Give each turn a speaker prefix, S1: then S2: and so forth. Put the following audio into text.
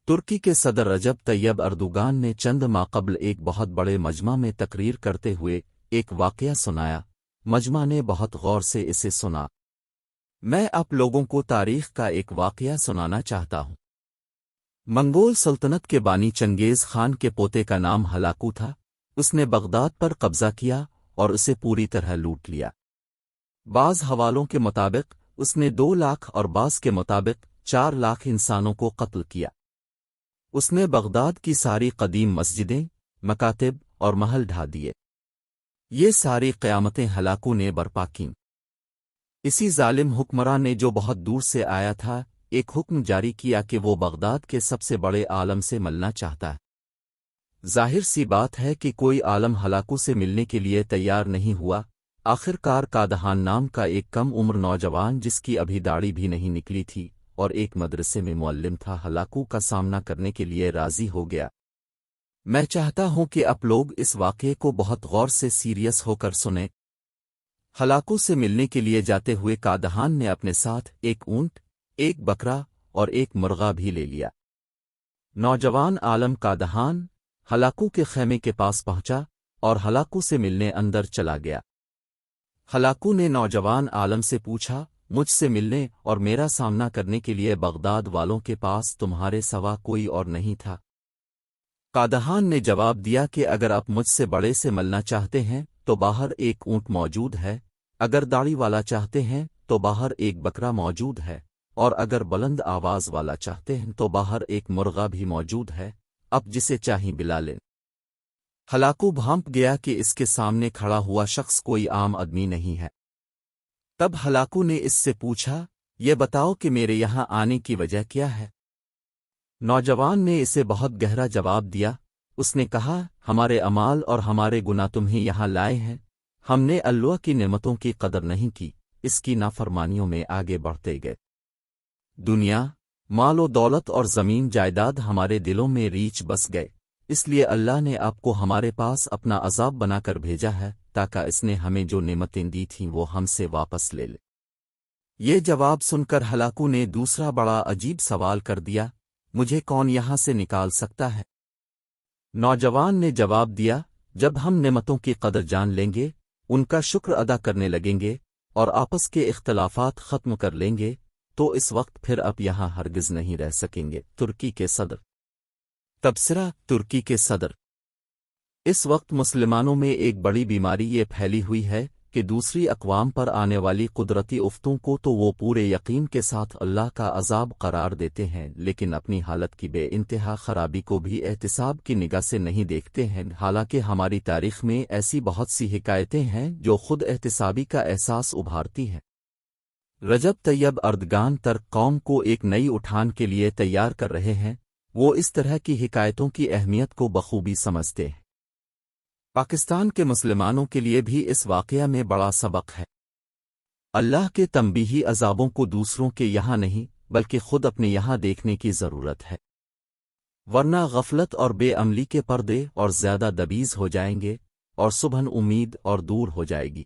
S1: ترکی کے صدر رجب طیب اردوغان نے چند ماہ قبل ایک بہت بڑے مجمع میں تقریر کرتے ہوئے ایک واقعہ سنایا۔ مجمع نے بہت غور سے اسے سنا۔ میں آپ لوگوں کو تاریخ کا ایک واقعہ سنانا چاہتا ہوں۔ منگول سلطنت کے بانی چنگیز خان کے پوتے کا نام ہلاکو تھا۔ اس نے بغداد پر قبضہ کیا اور اسے پوری طرح لوٹ لیا۔ بعض حوالوں کے مطابق اس نے 2 لاکھ اور بعض کے مطابق 4 لاکھ انسانوں کو قتل کیا۔ اس نے بغداد کی ساری قدیم مسجدیں، مکاتب اور محل ڈھا دیے۔ یہ ساری قیامتیں ہلاکو نے برپا کیں۔ اسی ظالم حکمراں نے، جو بہت دور سے آیا تھا، ایک حکم جاری کیا کہ وہ بغداد کے سب سے بڑے عالم سے ملنا چاہتا ہے۔ ظاہر سی بات ہے کہ کوئی عالم ہلاکو سے ملنے کے لیے تیار نہیں ہوا۔ آخر کار قادہان نام کا ایک کم عمر نوجوان، جس کی ابھی داڑھی بھی نہیں نکلی تھی اور ایک مدرسے میں معلم تھا، ہلاکو کا سامنا کرنے کے لیے راضی ہو گیا۔ میں چاہتا ہوں کہ آپ لوگ اس واقعے کو بہت غور سے سیریس ہو کر سنیں۔ ہلاکو سے ملنے کے لیے جاتے ہوئے قادہان نے اپنے ساتھ ایک اونٹ، ایک بکرا اور ایک مرغا بھی لے لیا۔ نوجوان عالم قادہان ہلاکو کے خیمے کے پاس پہنچا اور ہلاکو سے ملنے اندر چلا گیا۔ ہلاکو نے نوجوان عالم سے پوچھا، مجھ سے ملنے اور میرا سامنا کرنے کے لیے بغداد والوں کے پاس تمہارے سوا کوئی اور نہیں تھا؟ قادہان نے جواب دیا کہ اگر آپ مجھ سے بڑے سے ملنا چاہتے ہیں تو باہر ایک اونٹ موجود ہے، اگر داڑھی والا چاہتے ہیں تو باہر ایک بکرا موجود ہے، اور اگر بلند آواز والا چاہتے ہیں تو باہر ایک مرغا بھی موجود ہے، اب جسے چاہیں بلا لیں۔ ہلاکو بھانپ گیا کہ اس کے سامنے کھڑا ہوا شخص کوئی عام آدمی نہیں ہے۔ تب ہلاکو نے اس سے پوچھا، یہ بتاؤ کہ میرے یہاں آنے کی وجہ کیا ہے؟ نوجوان نے اسے بہت گہرا جواب دیا۔ اس نے کہا، ہمارے اعمال اور ہمارے گناہ تمہیں یہاں لائے ہیں۔ ہم نے اللہ کی نعمتوں کی قدر نہیں کی، اس کی نافرمانیوں میں آگے بڑھتے گئے۔ دنیا، مال و دولت اور زمین جائیداد ہمارے دلوں میں ریچھ بس گئے، اس لیے اللہ نے آپ کو ہمارے پاس اپنا عذاب بنا کر بھیجا ہے تاکہ اس نے ہمیں جو نعمتیں دی تھیں وہ ہم سے واپس لے لے۔ یہ جواب سن کر ہلاکو نے دوسرا بڑا عجیب سوال کر دیا، مجھے کون یہاں سے نکال سکتا ہے؟ نوجوان نے جواب دیا، جب ہم نعمتوں کی قدر جان لیں گے، ان کا شکر ادا کرنے لگیں گے اور آپس کے اختلافات ختم کر لیں گے، تو اس وقت پھر آپ یہاں ہرگز نہیں رہ سکیں گے۔ ترکی کے صدر۔ تبصرہ: ترکی کے صدر۔ اس وقت مسلمانوں میں ایک بڑی بیماری یہ پھیلی ہوئی ہے کہ دوسری اقوام پر آنے والی قدرتی آفتوں کو تو وہ پورے یقین کے ساتھ اللہ کا عذاب قرار دیتے ہیں، لیکن اپنی حالت کی بے انتہا خرابی کو بھی احتساب کی نگاہ سے نہیں دیکھتے ہیں۔ حالانکہ ہماری تاریخ میں ایسی بہت سی حکایتیں ہیں جو خود احتسابی کا احساس ابھارتی ہیں۔ رجب طیب اردگان ترک قوم کو ایک نئی اٹھان کے لیے تیار کر رہے ہیں۔ وہ اس طرح کی حکایتوں کی اہمیت کو بخوبی سمجھتے ہیں۔ پاکستان کے مسلمانوں کے لیے بھی اس واقعہ میں بڑا سبق ہے۔ اللہ کے تنبیہی عذابوں کو دوسروں کے یہاں نہیں بلکہ خود اپنے یہاں دیکھنے کی ضرورت ہے، ورنہ غفلت اور بے عملی کے پردے اور زیادہ دبیز ہو جائیں گے اور صبح امید اور دور ہو جائے گی۔